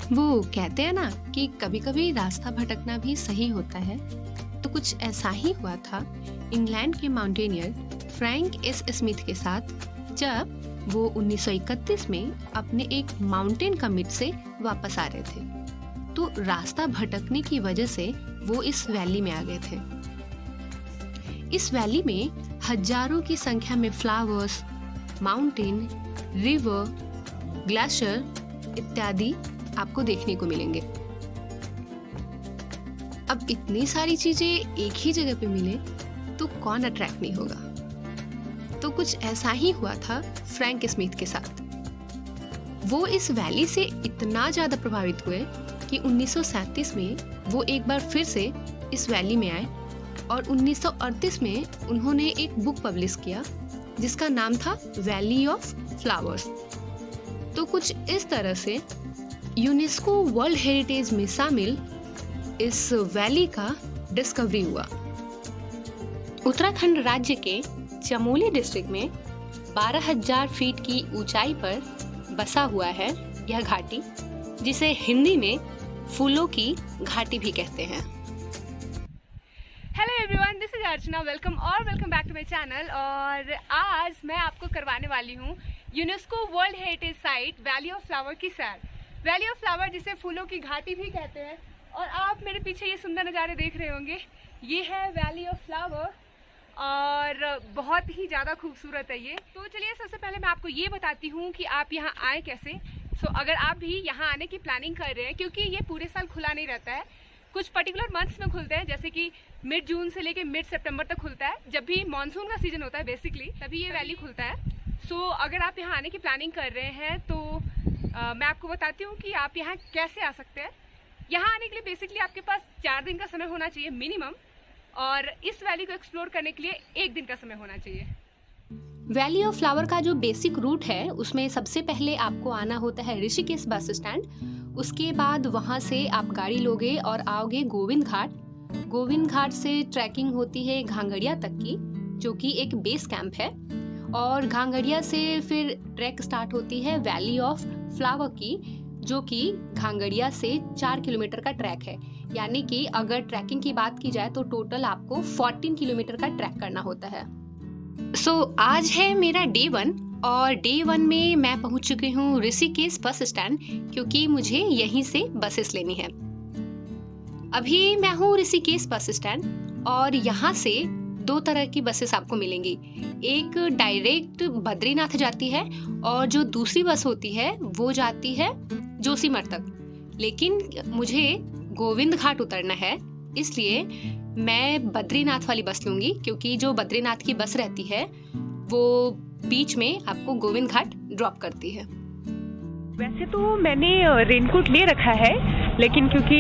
वो कहते हैं ना कि कभी कभी रास्ता भटकना भी सही होता है। तो कुछ ऐसा ही हुआ था इंग्लैंड के माउंटेनियर फ्रैंक एस स्मिथ के साथ, जब वो 1931 में अपने एक माउंटेन कमिट से वापस आ रहे थे। तो रास्ता भटकने की वजह से वो इस वैली में आ गए थे। इस वैली में हजारों की संख्या में फ्लावर्स, माउंटेन, रिवर, ग्लेशियर इत्यादि आपको देखने को मिलेंगे। अब इतनी सारी चीजें एक ही जगह पे मिले तो कौन अट्रैक्ट नहीं होगा। तो कुछ ऐसा ही हुआ था फ्रैंक स्मिथ के साथ। वो इस वैली से इतना ज्यादा प्रभावित हुए कि 1937 में वो एक बार फिर से इस वैली में आए और 1938 में उन्होंने एक बुक पब्लिश किया जिसका नाम था वैली ऑफ फ्लावर्स। तो कुछ इस तरह से यूनेस्को वर्ल्ड हेरिटेज में शामिल इस वैली का डिस्कवरी हुआ। उत्तराखंड राज्य के चमोली डिस्ट्रिक्ट में 12,000 फीट की ऊंचाई पर बसा हुआ है यह घाटी, जिसे हिंदी में फूलों की घाटी भी कहते हैं। Hello everyone, this is Archana. Welcome back to my channel. और आज मैं आपको करवाने वाली हूँ UNESCO world heritage site valley of flower की सैर। वैली ऑफ फ्लावर जिसे फूलों की घाटी भी कहते हैं। और आप मेरे पीछे ये सुंदर नज़ारे देख रहे होंगे, ये है वैली ऑफ फ्लावर और बहुत ही ज़्यादा खूबसूरत है ये। तो चलिए सबसे पहले मैं आपको ये बताती हूँ कि आप यहाँ आए कैसे। अगर आप भी यहाँ आने की प्लानिंग कर रहे हैं, क्योंकि ये पूरे साल खुला नहीं रहता है, कुछ पर्टिकुलर मंथ्स में खुलते हैं, जैसे कि मिड जून से लेके मिड सितंबर तक खुलता है। जब भी मानसून का सीजन होता है बेसिकली, तभी ये वैली खुलता है। अगर आप यहाँ आने की प्लानिंग कर रहे हैं तो मैं आपको बताती हूँ कि आप यहाँ कैसे आ सकते हैं। यहाँ आने के लिए बेसिकली आपके पास 4 दिन का समय होना चाहिए मिनिमम, और इस वैली को एक्सप्लोर करने के लिए 1 दिन का समय होना चाहिए। वैली ऑफ फ्लावर का जो बेसिक रूट है उसमें सबसे पहले आपको आना होता है ऋषिकेश बस स्टैंड। उसके बाद वहाँ से आप गाड़ी लोगे और आओगे गोविंद घाट। गोविंद घाट से ट्रैकिंग होती है घांगड़िया तक की, जो कि एक बेस कैंप है। और घांगड़िया से फिर ट्रैक स्टार्ट होती है वैली ऑफ फ्लावर की, जो कि घांगड़िया से 4 किलोमीटर का ट्रैक है। यानी कि अगर ट्रैकिंग की बात की जाए तो टोटल आपको 14 किलोमीटर का ट्रैक करना होता है। आज है मेरा डे 1 और डे 1 में मैं पहुंच चुकी हूँ ऋषिकेश बस स्टैंड, क्योंकि मुझे यहीं से बसेस लेनी है। अभी मैं हूँ ऋषिकेश बस स्टैंड और यहाँ से 2 तरह की बसेस आपको मिलेंगी। एक डायरेक्ट बद्रीनाथ जाती है और जो दूसरी बस होती है वो जाती है जोशीमठ तक। लेकिन मुझे गोविंद घाट उतरना है, इसलिए मैं बद्रीनाथ वाली बस लूंगी, क्योंकि जो बद्रीनाथ की बस रहती है वो बीच में आपको गोविंद घाट ड्रॉप करती है। वैसे तो मैंने रेनकोट ले रखा है, लेकिन क्योंकि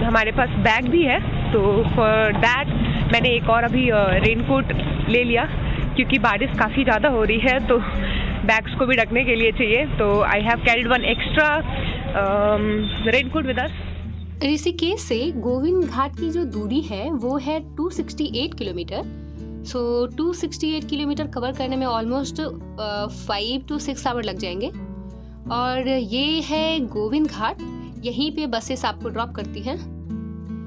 हमारे पास बैग भी है तो फॉर दैट मैंने एक और अभी रेनकोट ले लिया, क्योंकि बारिश काफ़ी ज़्यादा हो रही है तो बैग्स को भी ढकने के लिए चाहिए। तो I have carried 1 extra raincoat with us. Rishikesh से गोविंद घाट की जो दूरी है वो है 268 किलोमीटर। 268 किलोमीटर कवर करने में ऑलमोस्ट 5 to 6 आवर लग जाएंगे। और ये है गोविंद घाट, यहीं पे बसेस आपको ड्रॉप करती हैं।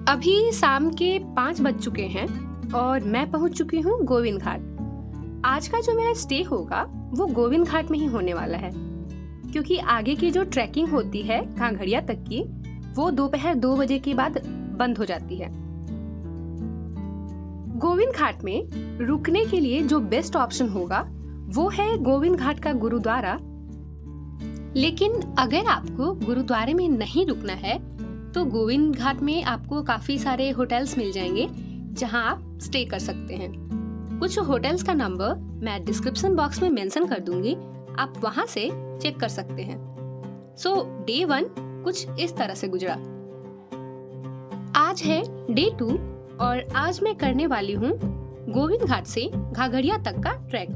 अभी शाम के 5 बज चुके हैं और मैं पहुंच चुकी हूँ गोविंद घाट। आज का जो मेरा स्टे होगा वो गोविंद घाट में ही होने वाला है, क्योंकि आगे की जो ट्रैकिंग होती है घांगड़िया तक की, वो दोपहर 2 बजे के बाद बंद हो जाती है। गोविंद घाट में रुकने के लिए जो बेस्ट ऑप्शन होगा वो है गोविंद घाट का गुरुद्वारा। लेकिन अगर आपको गुरुद्वारे में नहीं रुकना है तो गोविंद घाट में आपको काफी सारे होटल्स मिल जाएंगे जहां आप स्टे कर सकते हैं। कुछ होटल्स का नंबर मैं डिस्क्रिप्शन बॉक्स में मेंशन कर दूंगी, आप वहां से चेक कर सकते हैं। डे 1 कुछ इस तरह से गुजरा। आज है डे 2 और आज मैं करने वाली हूँ गोविंद घाट से घांगड़िया तक का ट्रैक।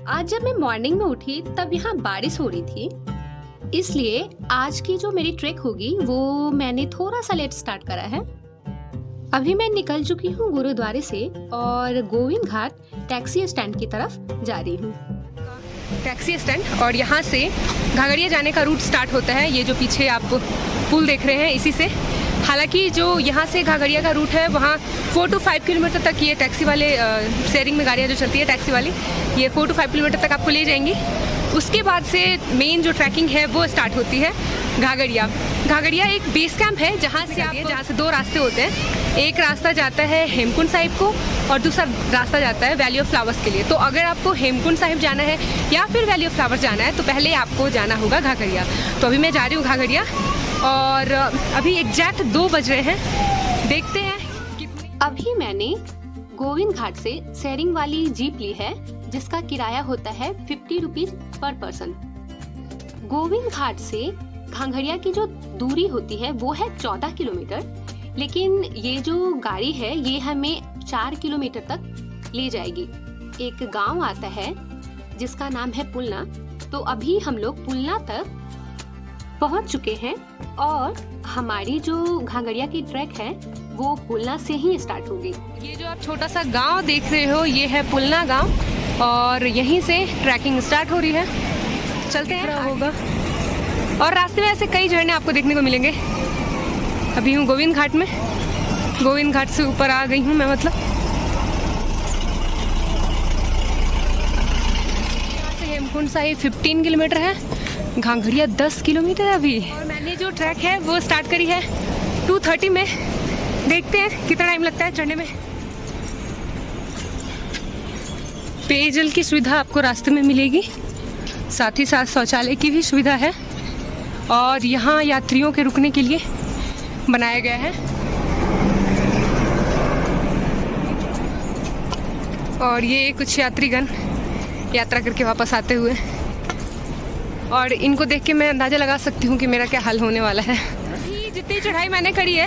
आज जब मैं मॉर्निंग में उठी तब यहाँ बारिश हो रही थी, इसलिए आज की जो मेरी ट्रैक होगी वो मैंने थोड़ा सा लेट स्टार्ट करा है। अभी मैं निकल चुकी हूँ गुरुद्वारे से और गोविंद घाट टैक्सी स्टैंड की तरफ जा रही हूँ। टैक्सी स्टैंड और यहाँ से घाघरिया जाने का रूट स्टार्ट होता है। ये जो पीछे आप पुल देख रहे हैं इसी से। हालांकि जो यहाँ से घाघरिया का रूट है वहाँ 4 to 5 किलोमीटर तक ये टैक्सी वाले शेयरिंग में गाड़ियाँ जो चलती है टैक्सी वाली, ये 4 to 5 किलोमीटर तक आपको ले जाएंगी। उसके बाद से मेन जो ट्रैकिंग है वो स्टार्ट होती है घाघरिया। घाघरिया एक बेस कैंप है जहाँ से 2 रास्ते होते हैं। एक रास्ता जाता है हेमकुंड साहिब को और दूसरा रास्ता जाता है वैली ऑफ फ्लावर्स के लिए। तो अगर आपको हेमकुंड साहिब जाना है या फिर वैली ऑफ फ्लावर्स जाना है तो पहले आपको जाना होगा घाघरिया। तो अभी मैं जा रही हूँ घाघरिया और अभी एग्जैक्ट 2 बज रहे हैं। देखते हैं कितने। अभी मैंने गोविंद घाट से शेयरिंग वाली जीप ली है जिसका किराया होता है 50 rupees per person. Govind Ghat से घाघरिया की जो दूरी होती है वो है 14 किलोमीटर, लेकिन ये जो गाड़ी है ये हमें 4 किलोमीटर तक ले जाएगी। एक गांव आता है जिसका नाम है पुलना। तो अभी हम लोग पुलना तक पहुंच चुके हैं और हमारी जो घाघरिया की ट्रैक है वो पुलना से ही स्टार्ट होगी। ये जो आप छोटा सा गांव देख रहे हो ये है पुलना गांव और यहीं से ट्रैकिंग स्टार्ट हो रही है। चलते हैं होगा। और रास्ते में ऐसे कई झरने आपको देखने को मिलेंगे। अभी हूँ गोविंद घाट में, गोविंद घाट से ऊपर आ गई हूँ मैं, मतलब यहाँ से हेमकुंड साहिब 15 किलोमीटर है, घाघरिया 10 किलोमीटर है अभी। और मैंने जो ट्रैक है वो स्टार्ट करी है 2:30 में। देखते हैं कितना टाइम लगता है चढ़ने में। पेयजल की सुविधा आपको रास्ते में मिलेगी, साथ ही साथ शौचालय की भी सुविधा है और यहाँ यात्रियों के रुकने के लिए बनाया गया है। और ये कुछ यात्रीगण यात्रा करके वापस आते हुए, और इनको देख के मैं अंदाज़ा लगा सकती हूँ कि मेरा क्या हाल होने वाला है। अभी जितनी चढ़ाई मैंने करी है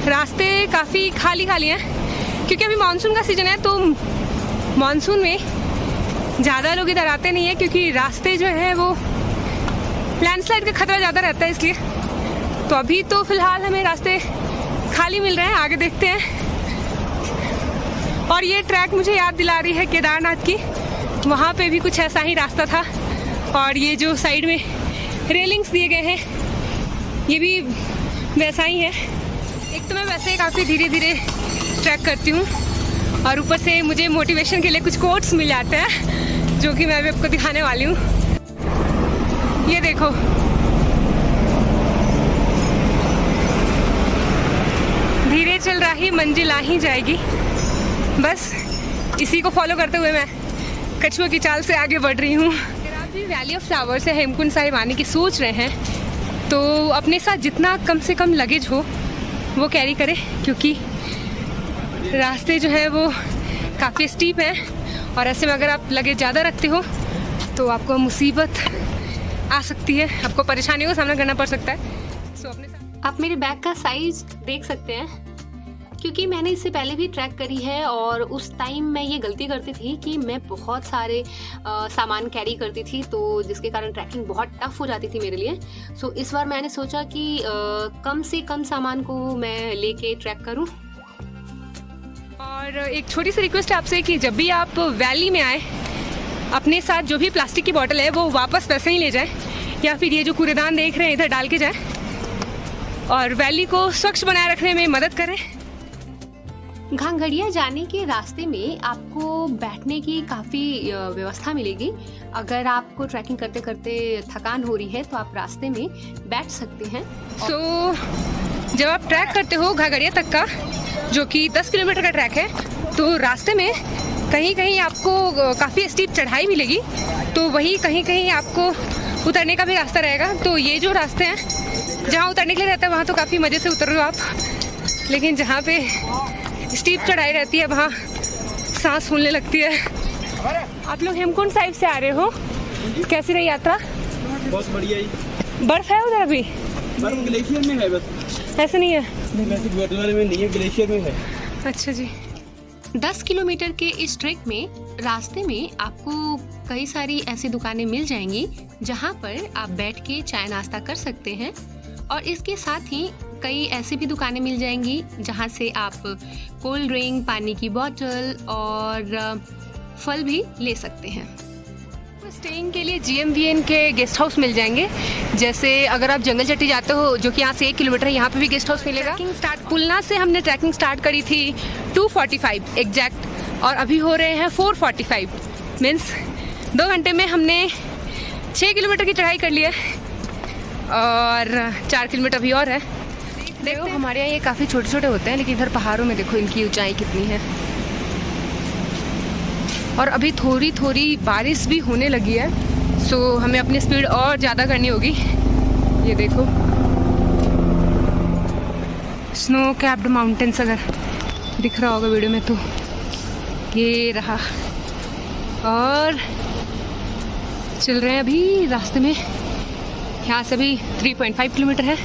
रास्ते काफ़ी खाली खाली हैं क्योंकि अभी मानसून का सीज़न है। तो मानसून में ज़्यादा लोग इधर आते नहीं है क्योंकि रास्ते जो है वो लैंडस्लाइड का खतरा ज़्यादा रहता है, इसलिए। तो अभी तो फिलहाल हमें रास्ते खाली मिल रहे हैं, आगे देखते हैं। और ये ट्रैक मुझे याद दिला रही है केदारनाथ की, वहाँ पे भी कुछ ऐसा ही रास्ता था। और ये जो साइड में रेलिंग्स दिए गए हैं ये भी वैसा ही है। एक तो मैं वैसे काफ़ी धीरे धीरे ट्रैक करती हूँ और ऊपर से मुझे मोटिवेशन के लिए कुछ कोट्स मिल जाते हैं जो कि मैं अभी आपको दिखाने वाली हूँ। ये देखो, धीरे चल रही मंजिल आ ही जाएगी। बस इसी को फॉलो करते हुए मैं कछुए की चाल से आगे बढ़ रही हूँ। अगर आप भी वैली ऑफ फ्लावर्स से हेमकुंड साहिब आने की सोच रहे हैं तो अपने साथ जितना कम से कम लगेज हो वो कैरी करें, क्योंकि रास्ते जो है वो काफ़ी स्टीप हैं और ऐसे में अगर आप लगेज ज़्यादा रखते हो तो आपको मुसीबत आ सकती है, आपको परेशानियों का सामना करना पड़ सकता है। सो अपने साथ आप मेरे बैग का साइज देख सकते हैं, क्योंकि मैंने इससे पहले भी ट्रैक करी है और उस टाइम मैं ये गलती करती थी कि मैं बहुत सारे सामान कैरी करती थी, तो जिसके कारण ट्रैकिंग बहुत टफ हो जाती थी मेरे लिए। सो इस बार मैंने सोचा कि कम से कम सामान को मैं लेके ट्रैक करूं। और एक छोटी सी रिक्वेस्ट है आपसे कि जब भी आप वैली में आए अपने साथ जो भी प्लास्टिक की बोतल है वो वापस वैसे ही ले जाएं, या फिर ये जो कूड़ेदान देख रहे हैं इधर डाल के जाएं और वैली को स्वच्छ बनाए रखने में मदद करें। घाघरिया जाने के रास्ते में आपको बैठने की काफ़ी व्यवस्था मिलेगी। अगर आपको ट्रैकिंग करते करते थकान हो रही है तो आप रास्ते में बैठ सकते हैं। सो जब आप ट्रैक करते हो घाघरिया तक का, जो कि 10 किलोमीटर का ट्रैक है, तो रास्ते में कहीं कहीं आपको काफ़ी स्टीप चढ़ाई मिलेगी, तो वही कहीं कहीं आपको उतरने का भी रास्ता रहेगा। तो ये जो रास्ते हैं जहाँ उतरने के लिए रहता है वहाँ तो काफ़ी मज़े से उतर रहे हो आप, लेकिन जहाँ पे स्टीप चढ़ाई रहती है वहाँ सांस फूलने लगती है। आप लोग हेमकुंड साहिब से आ रहे हो, कैसी रही यात्रा? बहुत बढ़िया ही। बर्फ है उधर अभी? बर्फ ग्लेशियर में है, बस ऐसे नहीं है? नहीं, वैसे गुरुद्वारे में नहीं है, ग्लेशियर में है। अच्छा जी। 10 किलोमीटर के इस ट्रैक में रास्ते में आपको कई सारी ऐसी दुकानें मिल जाएंगी जहां पर आप बैठ के चाय नाश्ता कर सकते हैं, और इसके साथ ही कई ऐसी भी दुकानें मिल जाएंगी जहां से आप कोल्ड ड्रिंक, पानी की बोतल और फल भी ले सकते हैं। स्टेइंग के लिए GMVN के गेस्ट हाउस मिल जाएंगे। जैसे अगर आप जंगल चट्टी जाते हो, जो कि यहाँ से 1 किलोमीटर है, यहाँ पे भी गेस्ट हाउस मिलेगा। पुलना से हमने ट्रैकिंग स्टार्ट करी थी 2:45 एग्जैक्ट, और अभी हो रहे हैं 4:45, मीन्स 2 घंटे में हमने 6 किलोमीटर की चढ़ाई कर ली है और 4 किलोमीटर अभी और है। देखो हमारे यहाँ ये काफ़ी छोटे छोटे होते हैं, लेकिन इधर पहाड़ों में देखो इनकी ऊंचाई कितनी है। और अभी थोड़ी थोड़ी बारिश भी होने लगी है, सो हमें अपनी स्पीड और ज़्यादा करनी होगी। ये देखो स्नो कैप्ड माउंटेन्स, अगर दिख रहा होगा वीडियो में तो ये रहा। और चल रहे हैं अभी रास्ते में, यहाँ से भी 3.5 किलोमीटर है।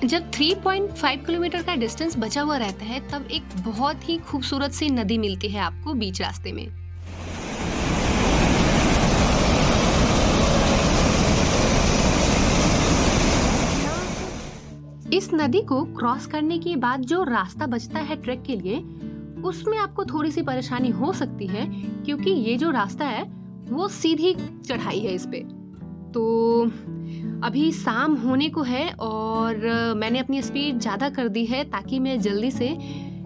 जब 3.5 किलोमीटर का डिस्टेंस बचा हुआ रहता है, तब एक बहुत ही खूबसूरत सी नदी मिलती है आपको बीच रास्ते में। इस नदी को क्रॉस करने के बाद जो रास्ता बचता है ट्रैक के लिए, उसमें आपको थोड़ी सी परेशानी हो सकती है, क्योंकि ये जो रास्ता है वो सीधी चढ़ाई है इस पे। तो अभी शाम होने को है और मैंने अपनी स्पीड ज़्यादा कर दी है ताकि मैं जल्दी से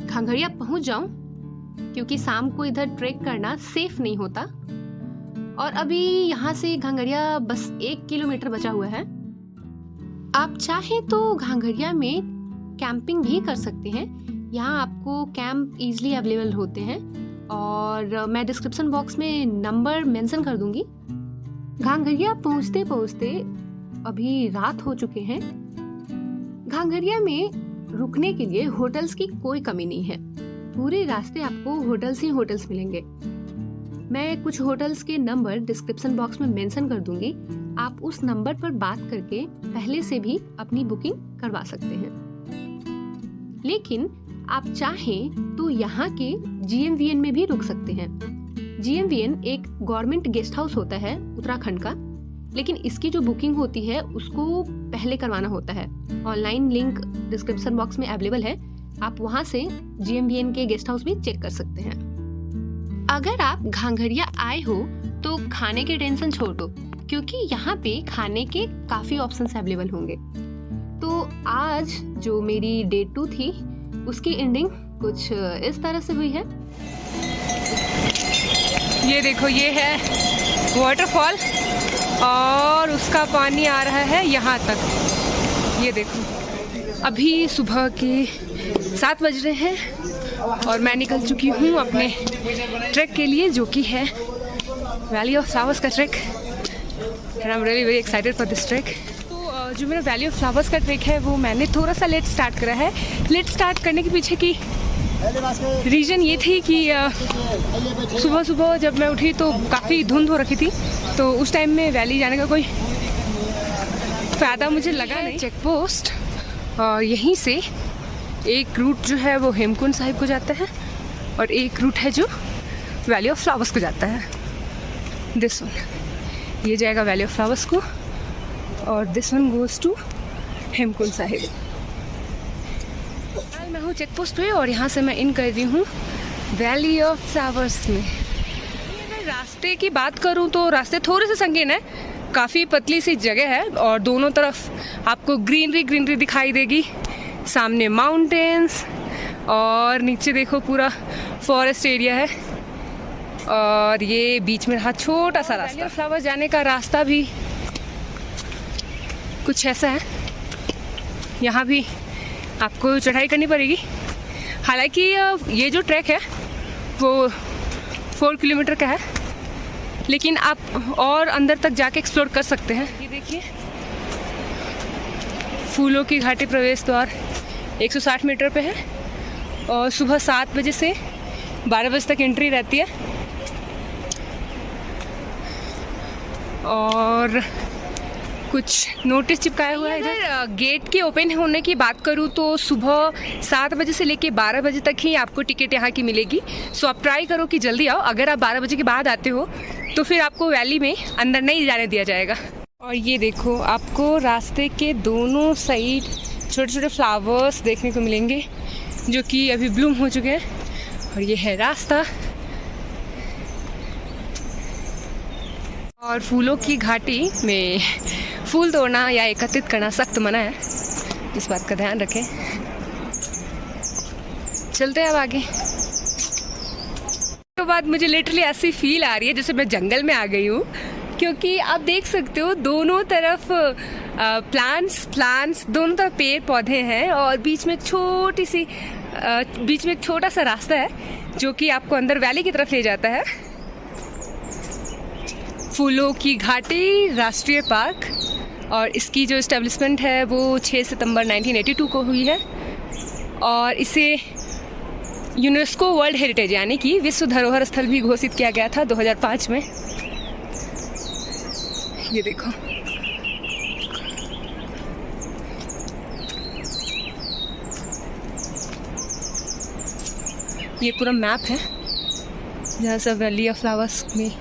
घांघरिया पहुंच जाऊं, क्योंकि शाम को इधर ट्रैक करना सेफ नहीं होता। और अभी यहाँ से घांघरिया बस 1 किलोमीटर बचा हुआ है। आप चाहें तो घांघरिया में कैंपिंग भी कर सकते हैं। यहाँ आपको कैंप इजीली अवेलेबल होते हैं और मैं डिस्क्रिप्शन बॉक्स में नंबर मेंशन कर दूंगी। घांघरिया पहुँचते पहुँचते अभी रात हो चुके हैं। घांघरिया में रुकने के लिए होटल्स की कोई कमी नहीं है। पूरे रास्ते आपको होटल्स ही होटल्स मिलेंगे। मैं कुछ होटल्स के नंबर डिस्क्रिप्शन बॉक्स में मेंशन कर दूंगी। आप उस नंबर पर बात करके पहले से भी अपनी बुकिंग करवा सकते हैं। लेकिन आप चाहें तो यहाँ के GMVN में भी रुक सकते हैं। GMVN एक गवर्नमेंट गेस्ट हाउस होता है उत्तराखंड का, लेकिन इसकी जो बुकिंग होती है उसको पहले करवाना होता है। ऑनलाइन लिंक डिस्क्रिप्शन बॉक्स में अवेलेबल है, आप वहां से GMVN के गेस्ट हाउस भी चेक कर सकते हैं। अगर आप घांघरिया आए हो तो खाने के टेंशन छोड़ दो, क्योंकि यहाँ पे खाने के काफ़ी ऑप्शंस अवेलेबल होंगे। तो आज जो मेरी डे 2 थी उसकी एंडिंग कुछ इस तरह से हुई है। ये देखो, ये है वाटरफॉल और उसका पानी आ रहा है यहाँ तक। ये देखो अभी सुबह के 7 बज रहे हैं और मैं निकल चुकी हूँ अपने ट्रैक के लिए, जो कि है वैली ऑफ फ्लावर्स का track. And I am really very excited for this track. तो जो मेरा वैली ऑफ फ्लावर्स का ट्रैक है वो मैंने थोड़ा सा लेट स्टार्ट करा है। लेट स्टार्ट करने के पीछे की रीज़न ये थी कि सुबह सुबह जब मैं उठी तो काफ़ी धुंध हो रखी थी, तो उस टाइम में वैली जाने का कोई फ़ायदा मुझे लगा नहीं। चेक पोस्ट, और यहीं से एक रूट जो है वो हेमकुंड साहिब को जाता है और एक रूट है जो वैली ऑफ फ्लावर्स को जाता है। दिस वन, ये जाएगा वैली ऑफ फ्लावर्स को और this one goes to Hemkund Sahib. मैं हूँ चेक पोस्ट पे और यहाँ से मैं इन कर रही हूँ वैली ऑफ फ्लावर्स में। अगर रास्ते की बात करूँ तो रास्ते थोड़े से संगीन है, काफ़ी पतली सी जगह है और दोनों तरफ आपको ग्रीनरी दिखाई देगी। सामने माउंटेन्स और नीचे देखो पूरा फॉरेस्ट एरिया है और ये बीच में रहा छोटा सा रास्ता। फ्लावर जाने का रास्ता भी कुछ ऐसा है। यहाँ भी आपको चढ़ाई करनी पड़ेगी। हालांकि ये जो ट्रैक है वो 4 किलोमीटर का है, लेकिन आप और अंदर तक जाके एक्सप्लोर कर सकते हैं। ये देखिए फूलों की घाटी प्रवेश द्वार 160 मीटर पे है और सुबह 7 बजे से 12 बजे तक एंट्री रहती है। और कुछ नोटिस चिपकाया हुआ है इधर। गेट के ओपन होने की बात करूँ तो सुबह 7 बजे से लेके 12 बजे तक ही आपको टिकट यहाँ की मिलेगी। सो आप ट्राई करो कि जल्दी आओ। अगर आप 12 बजे के बाद आते हो तो फिर आपको वैली में अंदर नहीं जाने दिया जाएगा। और ये देखो आपको रास्ते के दोनों साइड छोटे छोटे फ्लावर्स देखने को मिलेंगे जो कि अभी ब्लूम हो चुके हैं। और ये है रास्ता। और फूलों की घाटी में फूल तोड़ना या एकत्रित करना सख्त मना है, इस बात का ध्यान रखें। चलते हैं अब आगे। तो बाद मुझे लिटरली ऐसी फील आ रही है जैसे मैं जंगल में आ गई हूँ, क्योंकि आप देख सकते हो दोनों तरफ प्लांट्स दोनों तरफ पेड़ पौधे हैं और बीच में एक छोटा सा रास्ता है जो कि आपको अंदर वैली की तरफ ले जाता है। फूलों की घाटी राष्ट्रीय पार्क, और इसकी जो इस्टेब्लिशमेंट है वो 6 सितंबर 1982 को हुई है और इसे यूनेस्को वर्ल्ड हेरिटेज यानी कि विश्व धरोहर स्थल भी घोषित किया गया था 2005 में। ये देखो, ये पूरा मैप है जहाँ से वैली ऑफ फ्लावर्स में।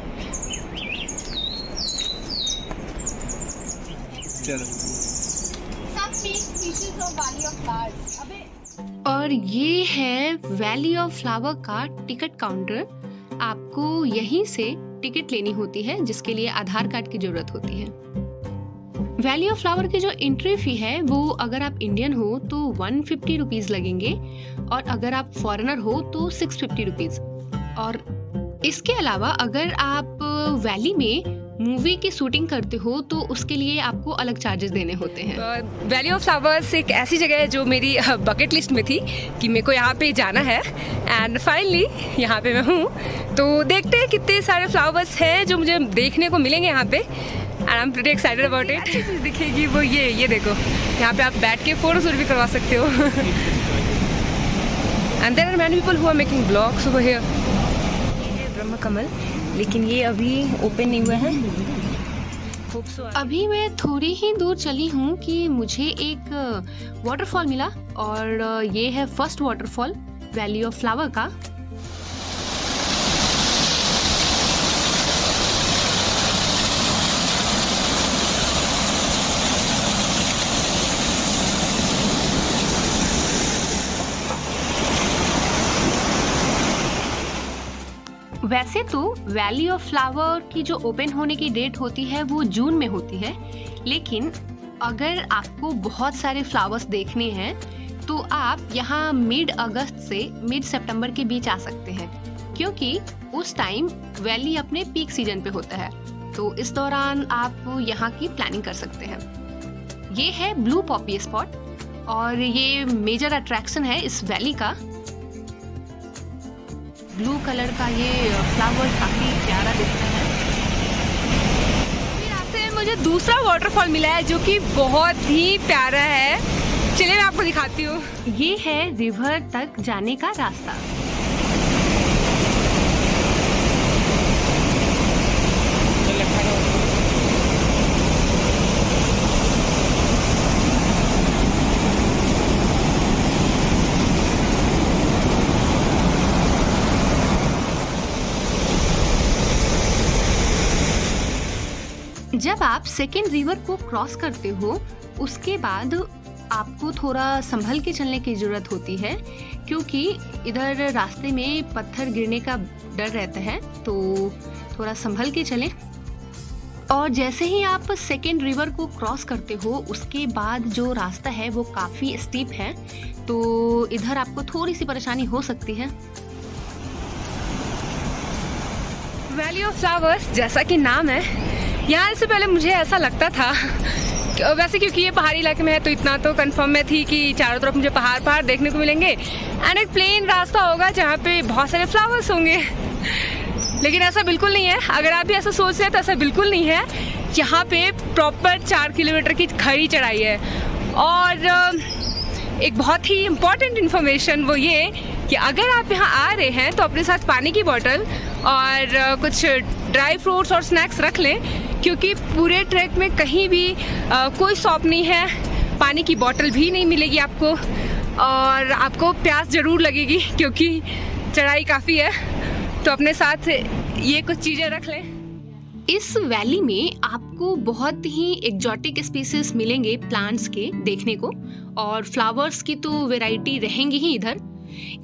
और ये है वैली ऑफ फ्लावर का टिकट काउंटर। आपको यहीं से टिकट लेनी होती है जिसके लिए आधार कार्ड की जरूरत होती है। वैली ऑफ फ्लावर की जो एंट्री फी है वो अगर आप इंडियन हो तो 150 रुपीज़ लगेंगे और अगर आप फॉरेनर हो तो 650 रुपीज़। और इसके अलावा अगर आप वैली में मूवी की शूटिंग करते हो तो उसके लिए आपको अलग चार्जेस देने होते हैं। वैली ऑफ फ्लावर्स एक ऐसी जगह है जो मेरी बकेट लिस्ट में थी कि मेरे को यहाँ पे जाना है, एंड फाइनली यहाँ पे मैं हूँ। तो देखते हैं कितने सारे फ्लावर्स हैं जो मुझे देखने को मिलेंगे यहाँ पे, and I am pretty excited about it. अच्छी चीज़ दिखेगी वो ये देखो, यहाँ पे आप बैठ के फोटो शूट भी करवा सकते हो। And there are many people who are making blogs over here. ये है ब्रह्म कमल, लेकिन ये अभी ओपन नहीं हुआ है। अभी मैं थोड़ी ही दूर चली हूँ कि मुझे एक वाटरफॉल मिला और ये है first waterfall valley of flower का। वैसे तो वैली ऑफ फ्लावर की जो ओपन होने की डेट होती है वो जून में होती है, लेकिन अगर आपको बहुत सारे फ्लावर्स देखने हैं तो आप यहाँ मिड अगस्त से मिड सितंबर के बीच आ सकते हैं, क्योंकि उस टाइम वैली अपने पीक सीजन पे होता है। तो इस दौरान आप यहाँ की प्लानिंग कर सकते हैं। ये है ब्लू पॉपी स्पॉट और ये मेजर अट्रैक्शन है इस वैली का। ब्लू कलर का ये फ्लावर काफी प्यारा दिखता है। फिर रास्ते में मुझे दूसरा वाटरफॉल मिला है जो कि बहुत ही प्यारा है। चलिए मैं आपको दिखाती हूँ। ये है रिवर तक जाने का रास्ता। जब आप सेकेंड रिवर को क्रॉस करते हो उसके बाद आपको थोड़ा संभल के चलने की जरूरत होती है, क्योंकि इधर रास्ते में पत्थर गिरने का डर रहता है, तो थोड़ा संभल के चलें। और जैसे ही आप सेकेंड रिवर को क्रॉस करते हो उसके बाद जो रास्ता है वो काफ़ी स्टीप है, तो इधर आपको थोड़ी सी परेशानी हो सकती है। वैली ऑफ फ्लावर्स जैसा कि नाम है, यहाँ से पहले मुझे ऐसा लगता था, वैसे क्योंकि ये पहाड़ी इलाके में है तो इतना तो कंफर्म में थी कि चारों तरफ मुझे पहाड़ देखने को मिलेंगे एंड एक प्लेन रास्ता होगा जहाँ पे बहुत सारे फ्लावर्स होंगे, लेकिन ऐसा बिल्कुल नहीं है। अगर आप भी ऐसा सोच रहे हैं तो ऐसा बिल्कुल नहीं है। यहाँ पे प्रॉपर 4 किलोमीटर की खड़ी चढ़ाई है। और एक बहुत ही इम्पॉर्टेंट इन्फॉर्मेशन वो ये कि अगर आप यहाँ आ रहे हैं तो अपने साथ पानी की बोतल और कुछ ड्राई फ्रूट्स और स्नैक्स रख लें, क्योंकि पूरे ट्रैक में कहीं भी कोई शॉप नहीं है, पानी की बोतल भी नहीं मिलेगी आपको और आपको प्यास ज़रूर लगेगी क्योंकि चढ़ाई काफ़ी है, तो अपने साथ ये कुछ चीज़ें रख लें। इस वैली में आपको बहुत ही एक्जॉटिक स्पीसीज मिलेंगे प्लांट्स के देखने को, और फ्लावर्स की तो वैरायटी रहेंगी ही इधर,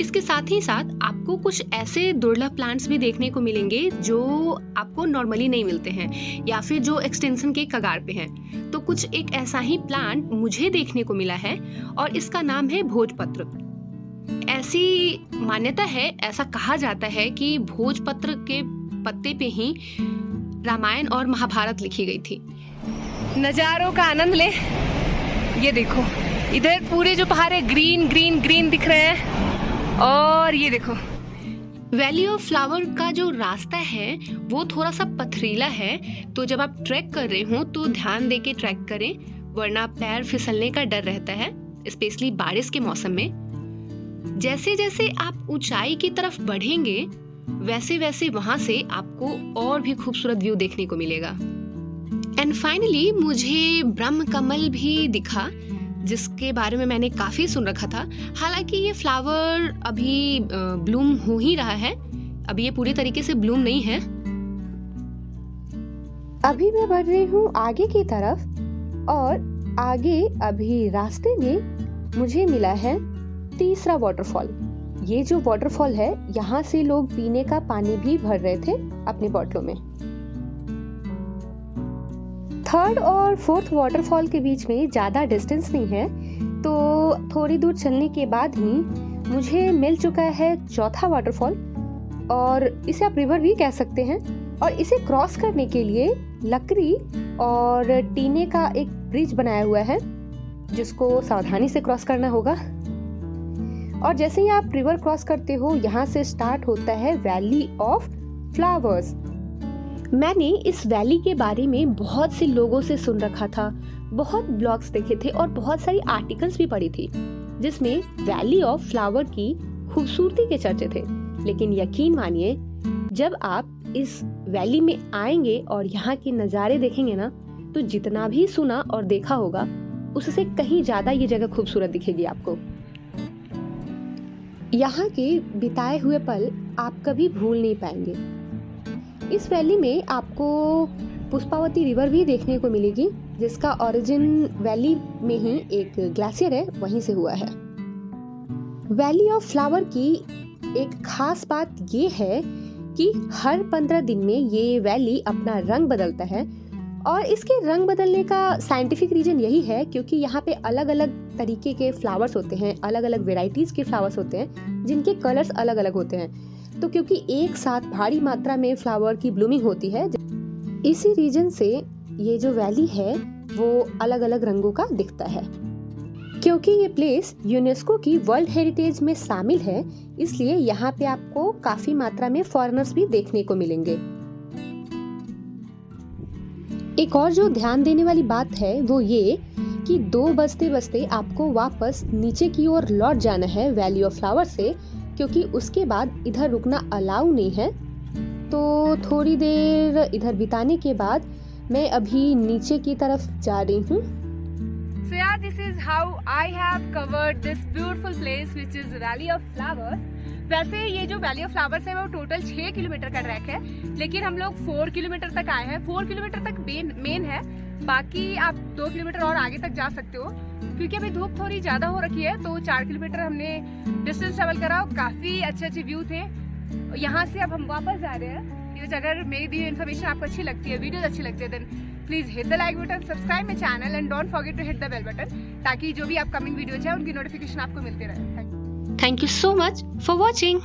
इसके साथ ही साथ आपको कुछ ऐसे दुर्लभ प्लांट्स भी देखने को मिलेंगे जो आपको नॉर्मली नहीं मिलते हैं या फिर जो एक्सटेंशन के कगार पे हैं। तो कुछ एक ऐसा ही प्लांट मुझे देखने को मिला है और इसका नाम है भोजपत्र। ऐसी मान्यता है, ऐसा कहा जाता है कि भोजपत्र के पत्ते पे ही रामायण और महाभारत लिखी गई थी। नज़ारों का आनंद ले। ये देखो इधर पूरे जो पहाड़ है ग्रीन ग्रीन ग्रीन दिख रहे हैं, और ये देखो वैली ऑफ फ्लावर का जो रास्ता है वो थोड़ा सा पथरीला है, तो जब आप ट्रैक कर रहे हो तो ध्यान दे के ट्रैक करें, वरना पैर फिसलने का डर रहता है, स्पेशली बारिश के मौसम में। जैसे जैसे आप ऊंचाई की तरफ बढ़ेंगे वैसे वैसे वहां से आपको और भी खूबसूरत व्यू देखने को मिलेगा। एंड फाइनली मुझे ब्रह्म कमल भी दिखा, जिसके बारे में मैंने काफी सुन रखा था। हालांकि ये फ्लावर अभी ब्लूम हो ही रहा है, अभी ये पूरी तरीके से ब्लूम नहीं है। अभी मैं बढ़ रही हूँ आगे की तरफ, और आगे अभी रास्ते में मुझे मिला है तीसरा वाटरफॉल। ये जो वाटरफॉल है, यहाँ से लोग पीने का पानी भी भर रहे थे अपने बॉटलों में। थर्ड और फोर्थ वाटरफॉल के बीच में ज़्यादा डिस्टेंस नहीं है, तो थोड़ी दूर चलने के बाद ही मुझे मिल चुका है चौथा वाटरफॉल, और इसे आप रिवर भी कह सकते हैं। और इसे क्रॉस करने के लिए लकड़ी और टीने का एक ब्रिज बनाया हुआ है, जिसको सावधानी से क्रॉस करना होगा। और जैसे ही आप रिवर क्रॉस करते हो, यहाँ से स्टार्ट होता है वैली ऑफ फ्लावर्स। मैंने इस वैली के बारे में बहुत से लोगों से सुन रखा था, बहुत ब्लॉग्स देखे थे और बहुत सारी आर्टिकल्स भी पढ़ी थी, जिसमें वैली ऑफ फ्लावर की खूबसूरती के चर्चे थे। लेकिन यकीन मानिए, जब आप इस वैली में आएंगे और यहाँ के नज़ारे देखेंगे ना, तो जितना भी सुना और देखा होगा उससे कहीं ज़्यादा ये जगह खूबसूरत दिखेगी आपको। यहाँ के बिताए हुए पल आप कभी भूल नहीं पाएंगे। इस वैली में आपको पुष्पावती रिवर भी देखने को मिलेगी, जिसका ओरिजिन वैली में ही एक ग्लेशियर है, वहीं से हुआ है। वैली ऑफ फ्लावर की एक खास बात ये है कि हर 15 दिन में ये वैली अपना रंग बदलता है, और इसके रंग बदलने का साइंटिफिक रीजन यही है क्योंकि यहाँ पे अलग अलग तरीके के फ्लावर्स होते हैं, अलग अलग वेराइटीज के फ्लावर्स होते हैं, जिनके कलर्स अलग अलग होते हैं। तो क्योंकि एक साथ भारी मात्रा में फ्लावर की ब्लूमिंग होती है, इसी रीजन से ये जो वैली है वो अलग अलग रंगों का दिखता है। क्योंकि ये प्लेस यूनेस्को की वर्ल्ड हेरिटेज में शामिल है, इसलिए यहाँ पे आपको काफी मात्रा में फॉरेनर्स भी देखने को मिलेंगे। एक और जो ध्यान देने वाली बात है वो ये कि 2 बजते बजते आपको वापस नीचे की ओर लौट जाना है वैली ऑफ फ्लावर से, क्योंकि उसके बाद इधर रुकना अलाउ नहीं है। तो थोड़ी देर इधर बिताने के बाद मैं अभी नीचे की तरफ जा रही हूँ। So yeah, this is how I have covered this beautiful place which is Valley of Flowers. वैसे ये जो वैली ऑफ फ्लावर्स है वो टोटल 6 किलोमीटर का ट्रैक है, लेकिन हम लोग 4 किलोमीटर तक आए हैं। 4 किलोमीटर तक मेन है, बाकी आप 2 किलोमीटर और आगे तक जा सकते हो। क्योंकि अभी धूप थोड़ी ज्यादा हो रखी है, तो 4 किलोमीटर हमने डिस्टेंस ट्रेवल करा। काफी अच्छे व्यू थे। यहाँ से अब हम वापस जा रहे हैं। अगर मेरी दी इन्फॉर्मेशन आपको अच्छी लगती है, वीडियोस अच्छी लगती है, then please hit the like button, subscribe my channel and don't forget to hit the bell button, ताकि जो भी अपकमिंग वीडियोज है उनकी नोटिफिकेशन आपको मिलती रहे। Thank you so much for watching.